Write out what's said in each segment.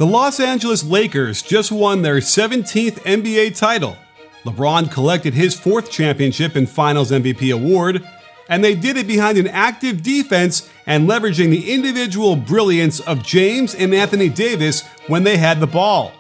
The Los Angeles Lakers just won their 17th NBA title. LeBron collected his 4th championship and Finals MVP award, and they did it behind an active defense and leveraging the individual brilliance of James and Anthony Davis when they had the ball.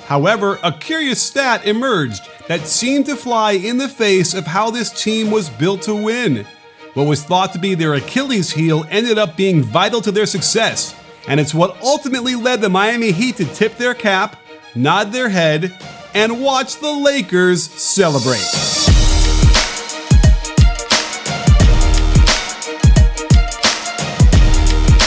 However, a curious stat emerged that seemed to fly in the face of how this team was built to win. What was thought to be their Achilles heel ended up being vital to their success, and it's what ultimately led the Miami Heat to tip their cap, nod their head, and watch the Lakers celebrate.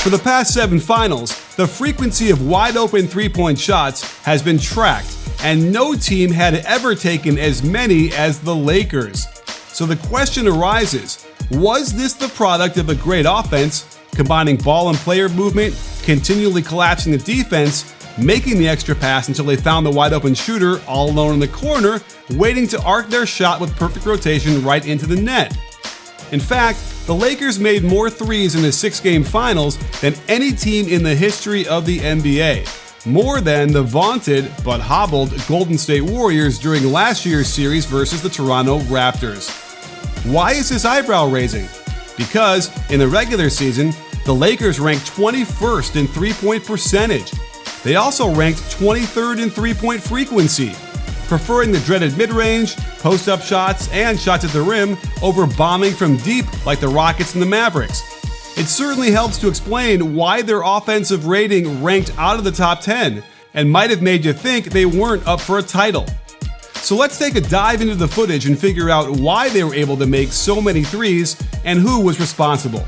For the past 7 finals, the frequency of wide-open three-point shots has been tracked, and no team had ever taken as many as the Lakers. So the question arises, was this the product of a great offense, combining ball and player movement, continually collapsing the defense, making the extra pass until they found the wide-open shooter all alone in the corner, waiting to arc their shot with perfect rotation right into the net? In fact, the Lakers made more threes in the 6-game finals than any team in the history of the NBA. More than the vaunted but hobbled Golden State Warriors during last year's series versus the Toronto Raptors. Why is this eyebrow raising? Because in the regular season, the Lakers ranked 21st in three-point percentage. They also ranked 23rd in three-point frequency, preferring the dreaded mid-range, post-up shots, and shots at the rim over bombing from deep like the Rockets and the Mavericks. It certainly helps to explain why their offensive rating ranked out of the top 10 and might have made you think they weren't up for a title. So let's take a dive into the footage and figure out why they were able to make so many threes and who was responsible.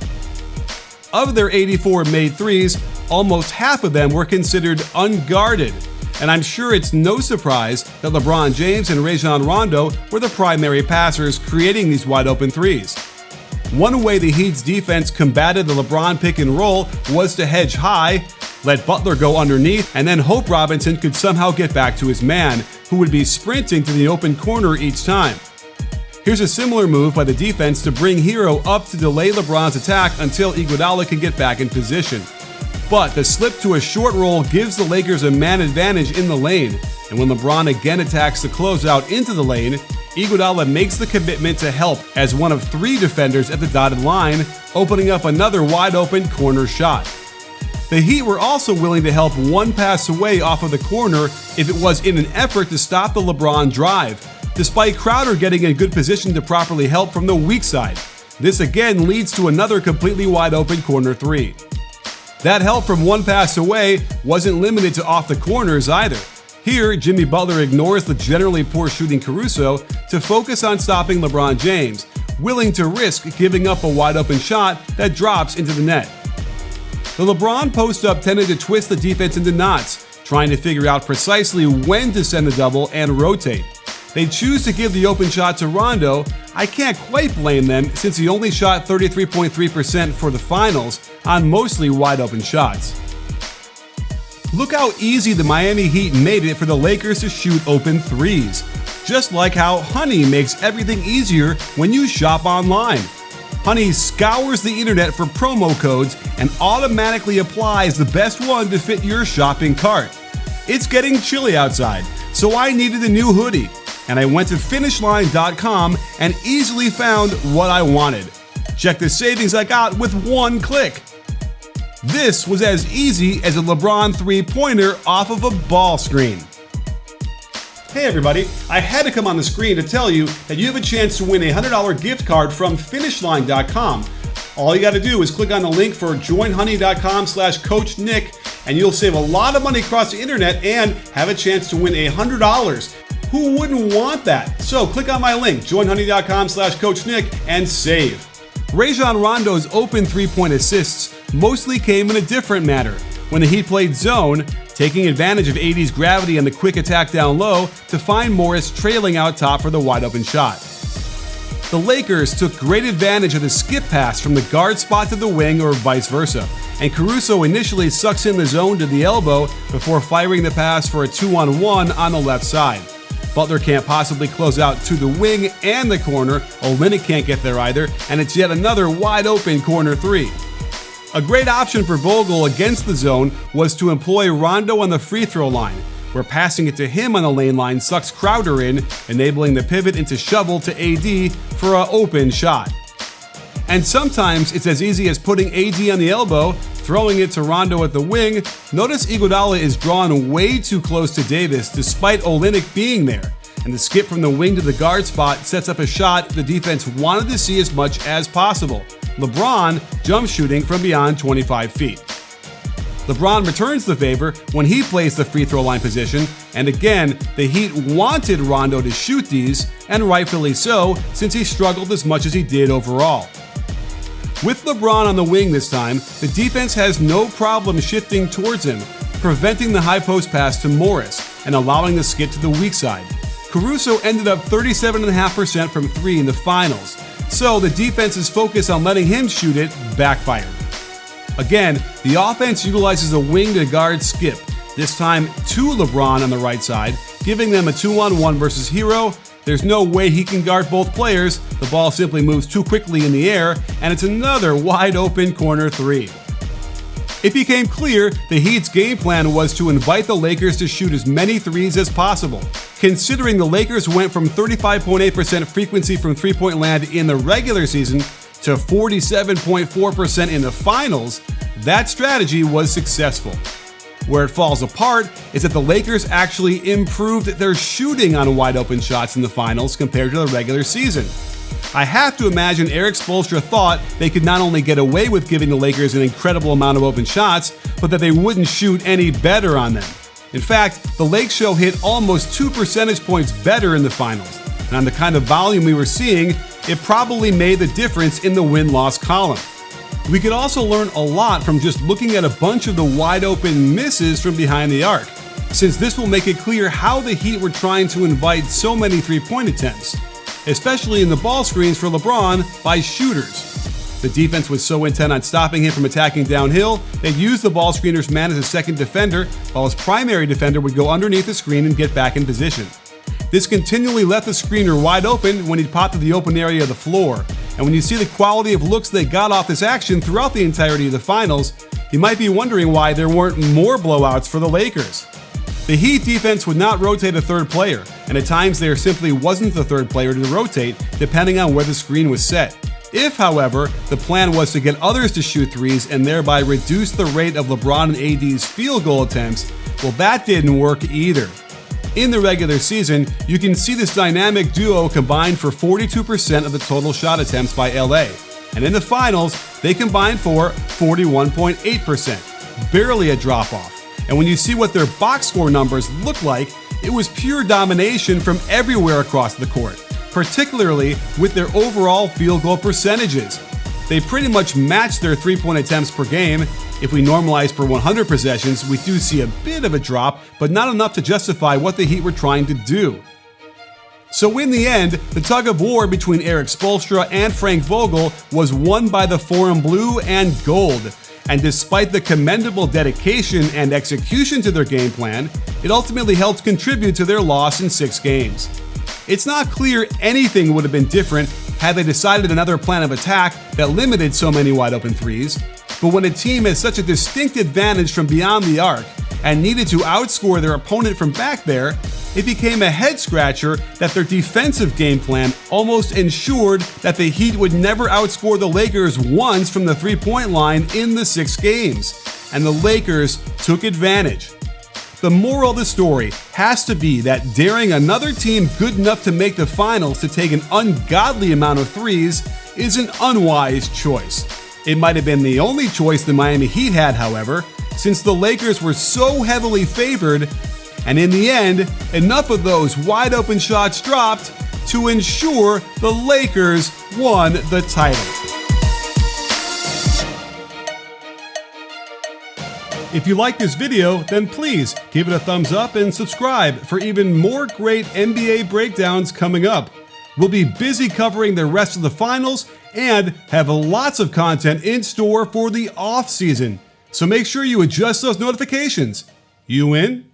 Of their 84 made threes, almost half of them were considered unguarded, and I'm sure it's no surprise that LeBron James and Rajon Rondo were the primary passers creating these wide-open threes. One way the Heat's defense combated the LeBron pick and roll was to hedge high, let Butler go underneath, and then hope Robinson could somehow get back to his man, who would be sprinting to the open corner each time. Here's a similar move by the defense to bring Hero up to delay LeBron's attack until Iguodala can get back in position. But the slip to a short roll gives the Lakers a man advantage in the lane, and when LeBron again attacks the closeout into the lane, Iguodala makes the commitment to help as one of 3 defenders at the dotted line, opening up another wide-open corner shot. The Heat were also willing to help one pass away off of the corner if it was in an effort to stop the LeBron drive, despite Crowder getting in good position to properly help from the weak side. This again leads to another completely wide-open corner 3. That help from one pass away wasn't limited to off the corners either. Here, Jimmy Butler ignores the generally poor shooting Caruso to focus on stopping LeBron James, willing to risk giving up a wide-open shot that drops into the net. The LeBron post-up tended to twist the defense into knots, trying to figure out precisely when to send the double and rotate. They choose to give the open shot to Rondo. I can't quite blame them since he only shot 33.3% for the finals on mostly wide-open shots. Look how easy the Miami Heat made it for the Lakers to shoot open threes. Just like how Honey makes everything easier when you shop online. Honey scours the internet for promo codes and automatically applies the best one to fit your shopping cart. It's getting chilly outside, so I needed a new hoodie, and I went to finishline.com and easily found what I wanted. Check the savings I got with one click. This was as easy as a LeBron three-pointer off of a ball screen. Hey everybody, I had to come on the screen to tell you that you have a chance to win a $100 gift card from finishline.com. All you got to do is click on the link for joinhoney.com/Coach Nick, and you'll save a lot of money across the internet and have a chance to win $100. Who wouldn't want that? So click on my link, joinhoney.com/Coach Nick, and save. Rajon Rondo's open three-point assists mostly came in a different manner. When the Heat played zone, taking advantage of AD's gravity and the quick attack down low to find Morris trailing out top for the wide-open shot. The Lakers took great advantage of the skip pass from the guard spot to the wing or vice versa, and Caruso initially sucks in the zone to the elbow before firing the pass for a 2-on-1 on the left side. Butler can't possibly close out to the wing and the corner, Olynyk can't get there either, and it's yet another wide-open corner 3. A great option for Vogel against the zone was to employ Rondo on the free throw line, where passing it to him on the lane line sucks Crowder in, enabling the pivot into shovel to AD for an open shot. And sometimes it's as easy as putting AD on the elbow, throwing it to Rondo at the wing. Notice Iguodala is drawn way too close to Davis despite Olynyk being there, and the skip from the wing to the guard spot sets up a shot the defense wanted to see as much as possible. LeBron jump shooting from beyond 25 feet. LeBron returns the favor when he plays the free throw line position, and again, the Heat wanted Rondo to shoot these, and rightfully so, since he struggled as much as he did overall. With LeBron on the wing this time, the defense has no problem shifting towards him, preventing the high post pass to Morris and allowing the skip to the weak side. Caruso ended up 37.5% from 3 in the finals, so the defense's focus on letting him shoot it backfired. Again, the offense utilizes a wing to guard skip, this time to LeBron on the right side, giving them a 2-on-1 versus Hero. There's no way he can guard both players, the ball simply moves too quickly in the air, and it's another wide open corner 3. It became clear the Heat's game plan was to invite the Lakers to shoot as many threes as possible. Considering the Lakers went from 35.8% frequency from three-point land in the regular season to 47.4% in the finals, that strategy was successful. Where it falls apart is that the Lakers actually improved their shooting on wide open shots in the finals compared to the regular season. I have to imagine Erik Spoelstra thought they could not only get away with giving the Lakers an incredible amount of open shots, but that they wouldn't shoot any better on them. In fact, the Lake Show hit almost 2 percentage points better in the finals, and on the kind of volume we were seeing, it probably made the difference in the win-loss column. We could also learn a lot from just looking at a bunch of the wide open misses from behind the arc, since this will make it clear how the Heat were trying to invite so many three-point attempts, especially in the ball screens for LeBron by shooters. The defense was so intent on stopping him from attacking downhill, they'd use the ball screener's man as a second defender, while his primary defender would go underneath the screen and get back in position. This continually left the screener wide open when he'd pop to the open area of the floor. And when you see the quality of looks they got off this action throughout the entirety of the finals, you might be wondering why there weren't more blowouts for the Lakers. The Heat defense would not rotate a third player, and at times there simply wasn't the third player to rotate, depending on where the screen was set. If, however, the plan was to get others to shoot threes and thereby reduce the rate of LeBron and AD's field goal attempts, well, that didn't work either. In the regular season, you can see this dynamic duo combined for 42% of the total shot attempts by LA. And in the finals, they combined for 41.8%, barely a drop-off. And when you see what their box score numbers look like, it was pure domination from everywhere across the court, particularly with their overall field goal percentages. They pretty much matched their three-point attempts per game. If we normalize per 100 possessions, we do see a bit of a drop, but not enough to justify what the Heat were trying to do. So in the end, the tug of war between Erik Spoelstra and Frank Vogel was won by the Forum Blue and Gold. And despite the commendable dedication and execution to their game plan, it ultimately helped contribute to their loss in 6 games. It's not clear anything would have been different had they decided another plan of attack that limited so many wide open threes, but when a team has such a distinct advantage from beyond the arc and needed to outscore their opponent from back there, it became a head-scratcher that their defensive game plan almost ensured that the Heat would never outscore the Lakers once from the three-point line in the 6 games, and the Lakers took advantage. The moral of the story has to be that daring another team good enough to make the finals to take an ungodly amount of threes is an unwise choice. It might have been the only choice the Miami Heat had, however, since the Lakers were so heavily favored, and in the end, enough of those wide open shots dropped to ensure the Lakers won the title. If you like this video, then please give it a thumbs up and subscribe for even more great NBA breakdowns coming up. We'll be busy covering the rest of the finals and have lots of content in store for the off season. So make sure you adjust those notifications. You in?